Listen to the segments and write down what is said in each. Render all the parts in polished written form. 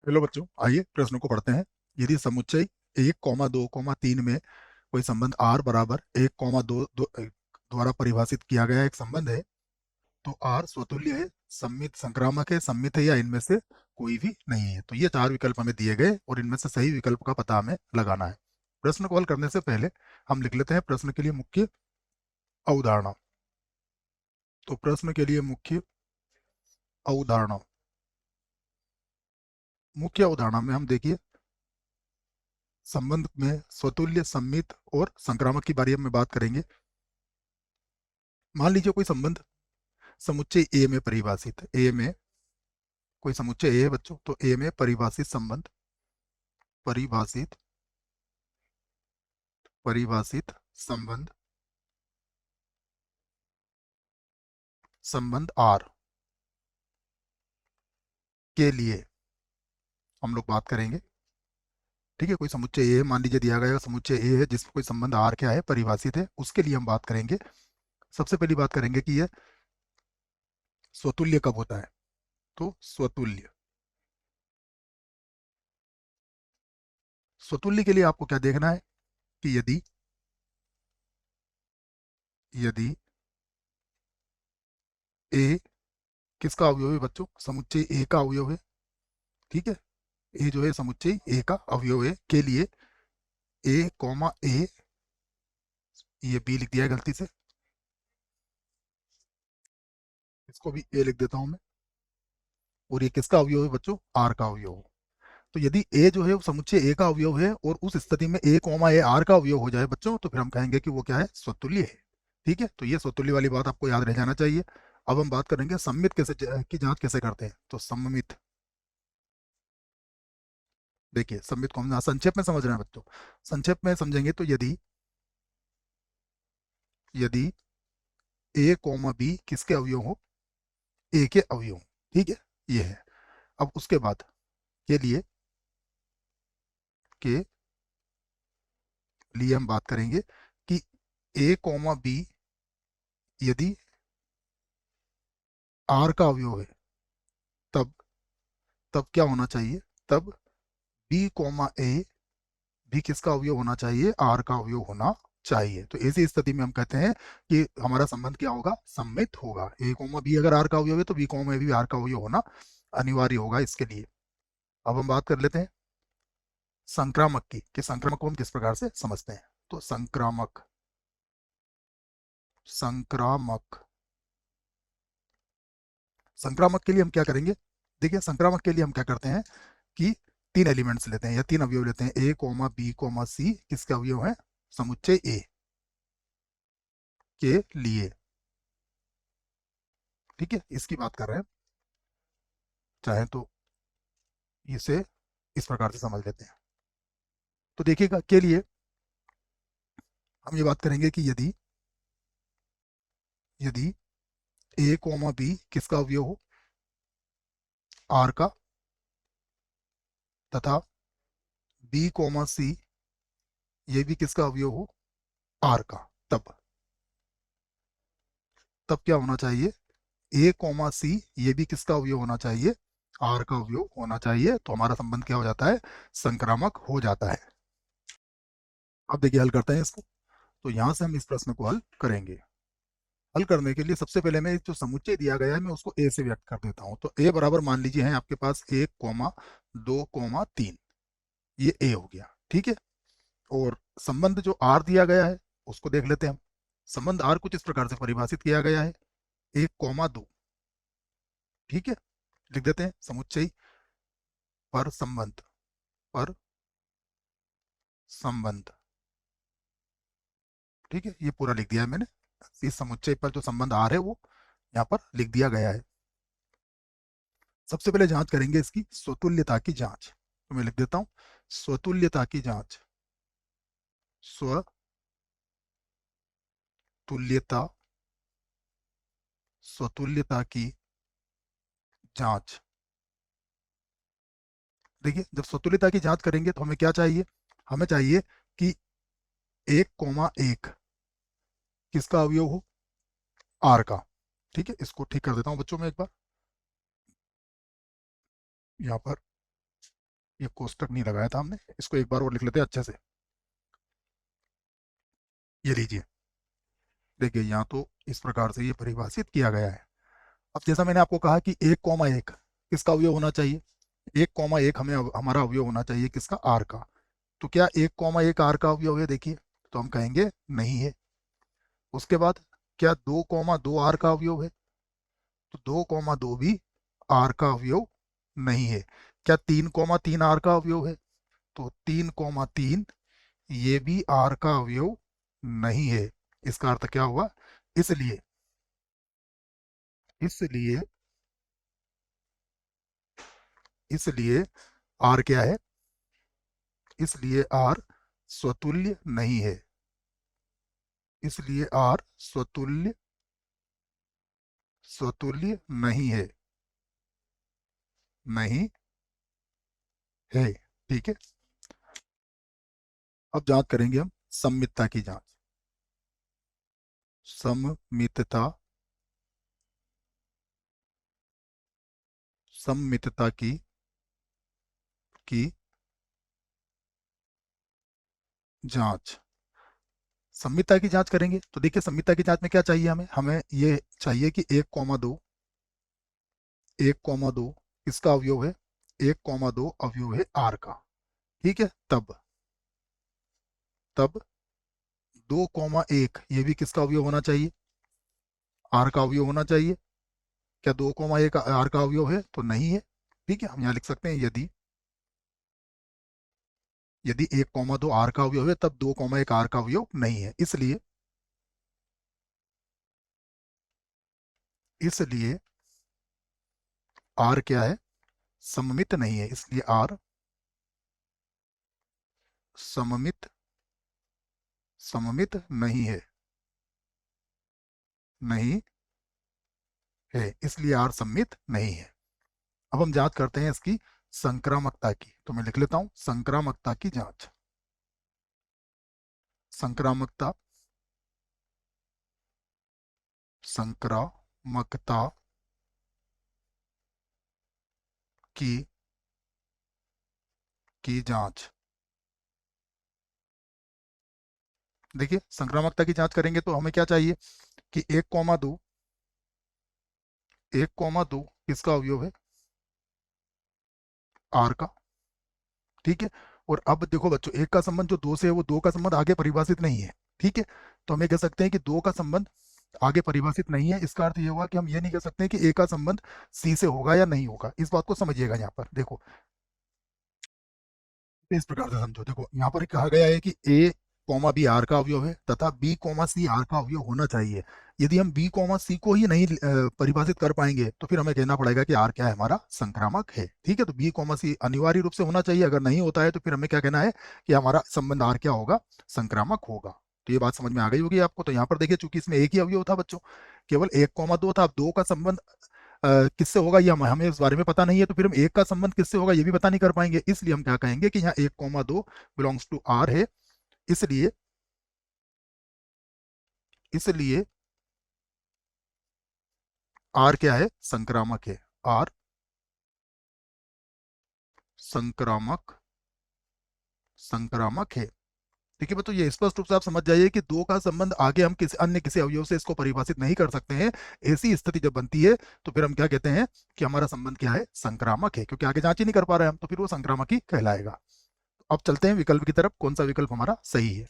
Hello बच्चों, आइए प्रश्न को पढ़ते हैं। यदि समुच्चय 1,2,3 में कोई संबंध r बराबर 1,2 द्वारा परिभाषित किया गया एक संबंध है, तो r स्वतुल्य है, सममित संक्रामक है, सममित है या इनमें से कोई भी नहीं है। तो ये चार विकल्प हमें दिए गए और इनमें से सही विकल्प का पता हमें लगाना है। प्रश्न को हल करने से पहले हम लिख लेते हैं प्रश्न के लिए मुख्य अवधारणा। तो प्रश्न के लिए अवधारणा मुख्य अवधारणा में हम देखिए संबंध में स्वतुल्य, सममित और संक्रामक की बारे में बात करेंगे। मान लीजिए कोई संबंध समुच्चय ए में परिभाषित है। ए में कोई समुच्चय ए है बच्चों, तो ए में परिभाषित संबंध, परिभाषित परिभाषित संबंध, संबंध आर के लिए हम लोग बात करेंगे। ठीक है, कोई समुच्चय ए मान लीजिए दिया गया समुच्चय ए है जिसमें कोई संबंध आर क्या है, परिभाषित है, उसके लिए हम बात करेंगे। सबसे पहली बात करेंगे कि यह स्वतुल्य कब होता है। तो स्वतुल्य, स्वतुल्य के लिए आपको क्या देखना है कि यदि यदि ए किसका अवयव है बच्चों, समुच्चय ए का अवयव है। ठीक है, ए जो है समुच्चय ए का अवयव है के लिए ए कॉमा ए, ये बी लिख दिया है गलती से, इसको भी ए लिख देता हूं मैं। और ये किसका अवयव है बच्चों, आर का अवयव हो। तो यदि ए जो है वो समुच्चय ए का अवयव है और उस स्थिति में ए कॉमा ए आर का अवयव हो जाए बच्चों, तो फिर हम कहेंगे कि वो क्या है, स्वतुल्य है। ठीक है, तो ये स्वतुल्य वाली बात आपको याद रह जाना चाहिए। अब हम बात करेंगे सम्मित कैसे की जांच कैसे करते हैं। तो सम्मित, देखिए सम्मित को हम संक्षेप में समझ रहे हैं बच्चों। संक्षेप में समझेंगे तो यदि यदि ए कॉमा बी किसके अवयव हो, ए के अवयव। ठीक है, ये है। अब उसके बाद के लिए हम बात करेंगे कि ए कॉमा बी यदि आर का अवयव है, तब तब क्या होना चाहिए, तब बी कॉमा ए भी किसका अवयव होना चाहिए, आर का अवयव होना चाहिए। तो ऐसी स्थिति में हम कहते हैं कि हमारा संबंध क्या होगा, सम्मित होगा। ए कॉमा बी अगर आर का अवयव है तो बी कॉमा ए भी आर का अवयव होना अनिवार्य होगा इसके लिए। अब हम बात कर लेते हैं संक्रामक की, कि संक्रामक को हम किस प्रकार से समझते हैं। तो संक्रामक, संक्रामक संक्रामक के लिए हम क्या करेंगे, देखिए संक्रामक के लिए हम क्या करते हैं कि तीन एलिमेंट्स लेते हैं या तीन अवयव लेते हैं। ए कॉमा बी कॉमा सी किसके अवयव है, समुच्चय ए के लिए। ठीक है, इसकी बात कर रहे हैं, चाहे तो इसे इस प्रकार से समझ लेते हैं। तो देखिएगा के लिए हम ये बात करेंगे कि यदि यदि ए कॉमा बी किसका अवयव हो, आर का, तथा बी कॉमा सी ये भी किसका अवयव हो, आर का, तब तब क्या होना चाहिए, ए कॉमा सी ये भी किसका अवयव होना चाहिए, आर का अवयव होना चाहिए। तो हमारा संबंध क्या हो जाता है, संक्रामक हो जाता है। अब देखिए हल करते हैं इसको। तो यहां से हम इस प्रश्न को हल करेंगे। हल करने के लिए सबसे पहले मैं जो समुच्चय दिया गया है मैं उसको ए से व्यक्त कर देता हूं। तो ए बराबर मान लीजिए है आपके पास 1,2,3, ये ए हो गया। ठीक है, और संबंध जो आर दिया गया है उसको देख लेते हैं हम। संबंध आर कुछ इस प्रकार से परिभाषित किया गया है, 1,2। ठीक है, लिख देते हैं समुच्चय पर संबंध, पर संबंध। ठीक है, ये पूरा लिख दिया है मैंने। इस समुच्चय पर जो संबंध आर है वो यहाँ पर लिख दिया गया है। सबसे पहले जांच करेंगे इसकी स्वतुल्यता की जांच। तो मैं लिख देता हूं स्वतुल्यता की जांच, स्वतुल्यता, स्वतुल्यता की जांच। देखिए जब स्वतुल्यता की जांच करेंगे तो हमें क्या चाहिए, हमें चाहिए कि 1,1 किसका अवयव हो, आर का। ठीक है, इसको ठीक कर देता हूं बच्चों में एक बार यहाँ पर। ये कोष्टक नहीं लगाया था हमने, इसको एक बार और लिख लेते हैं अच्छे से। ये लीजिए, देखिए यहाँ तो इस प्रकार से ये परिभाषित किया गया है। अब जैसा मैंने आपको कहा कि 1,1 किसका अवयव होना चाहिए, 1,1 हमें हमारा अवयव होना चाहिए किसका, आर का। तो क्या 1,1 आर का अवयव है, देखिए तो हम कहेंगे नहीं है। उसके बाद क्या 2,2 आर का अवयव है, तो 2,2 भी आर का अवयव नहीं है। क्या 3,3 आर का अवयव है, तो 3,3 ये भी आर का अवयव नहीं है। इसका अर्थ क्या हुआ, इसलिए इसलिए इसलिए आर क्या है, इसलिए आर स्वतुल्य नहीं है, इसलिए आर स्वतुल्य स्वतुल्य नहीं है, नहीं है। ठीक है, अब जांच करेंगे हम सममितता की जांच। सममितता सममितता की जांच। सममितता की जांच करेंगे तो देखिए सममितता की जांच में क्या चाहिए, हमें हमें ये चाहिए कि 1,2 किसका अवयव है, 1,2 अवयव है आर का। ठीक है, तब 2,1 ये भी किसका अवयव होना चाहिए, आर का अवयव होना चाहिए। क्या 2,1 आर का अवयव है, तो नहीं है। ठीक है, हम यहाँ लिख सकते हैं यदि 1,2 आर का अवयव है तब 2,1 आर का अवयव नहीं है। इसलिए आर क्या है, सममित नहीं है, इसलिए आर सममित सममित नहीं है, इसलिए आर सममित नहीं है। अब हम जांच करते हैं इसकी संक्रामकता की, तो मैं लिख लेता हूं संक्रामकता की जांच। संक्रामकता संक्रामकता की जांच। देखिए संक्रामकता की जांच करेंगे तो हमें क्या चाहिए कि 1,2 किसका अवयव है, आर का। ठीक है, और अब देखो बच्चों, एक का संबंध जो दो से है वो दो का संबंध आगे परिभाषित नहीं है। ठीक है, तो हम ये कह सकते हैं कि दो का संबंध आगे परिभाषित नहीं है। इसका अर्थ ये हुआ कि हम ये नहीं कह सकते हैं कि ए का संबंध सी से होगा या नहीं होगा। इस बात को समझिएगा, यहाँ पर देखो इस प्रकार से समझो। देखो यहाँ पर कहा गया है कि ए कॉमा बी आर का अवयव है तथा बी कॉमा सी आर का अवयव होना चाहिए। यदि हम बी कॉमा सी को ही नहीं परिभाषित कर पाएंगे तो फिर हमें कहना पड़ेगा कि आर क्या है, हमारा संक्रामक है। ठीक है, तो बी कॉमा सी अनिवार्य रूप से होना चाहिए। अगर नहीं होता है तो फिर हमें क्या कहना है कि हमारा संबंध आर क्या होगा, संक्रामक होगा। तो ये बात समझ में आ गई होगी आपको। तो यहाँ पर देखिए चूंकि इसमें एक ही अवयव था बच्चों, केवल 1,2 था। अब दो का संबंध किससे होगा ये हमें इस बारे में पता नहीं है, तो फिर हम एक का संबंध किससे होगा ये भी पता नहीं कर पाएंगे। इसलिए हम क्या कहेंगे कि यहाँ 1,2 बिलोंग्स टू आर है, इसलिए इसलिए आर क्या है, संक्रामक है। आर संक्रामक संक्रामक है। ठीक है, बच्चों ये स्पष्ट रूप से आप समझ जाइए कि दो का संबंध आगे हम किसी अवयव से इसको परिभाषित नहीं कर सकते हैं। ऐसी स्थिति जब बनती है तो फिर हम क्या कहते हैं कि हमारा संबंध क्या है, संक्रामक है, क्योंकि आगे जांच ही नहीं कर पा रहे हैं हम, तो फिर वो संक्रामक ही कहलाएगा। अब चलते हैं विकल्प की तरफ, कौन सा विकल्प हमारा सही है।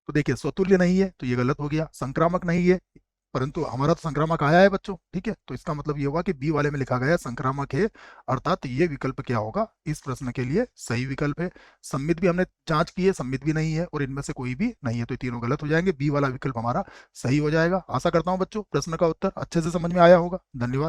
तो देखिए स्वतुल्य नहीं है तो ये गलत हो गया, संक्रामक नहीं है परंतु हमारा तो संक्रामक आया है बच्चों। ठीक है, तो इसका मतलब ये हुआ कि बी वाले में लिखा गया है संक्रामक है, अर्थात ये विकल्प क्या होगा, इस प्रश्न के लिए सही विकल्प है। सम्मित भी हमने जांच की है, सम्मित भी नहीं है और इनमें से कोई भी नहीं है, तो ये तीनों गलत हो जाएंगे। बी वाला विकल्प हमारा सही हो जाएगा। आशा करता हूं बच्चों प्रश्न का उत्तर अच्छे से समझ में आया होगा। धन्यवाद।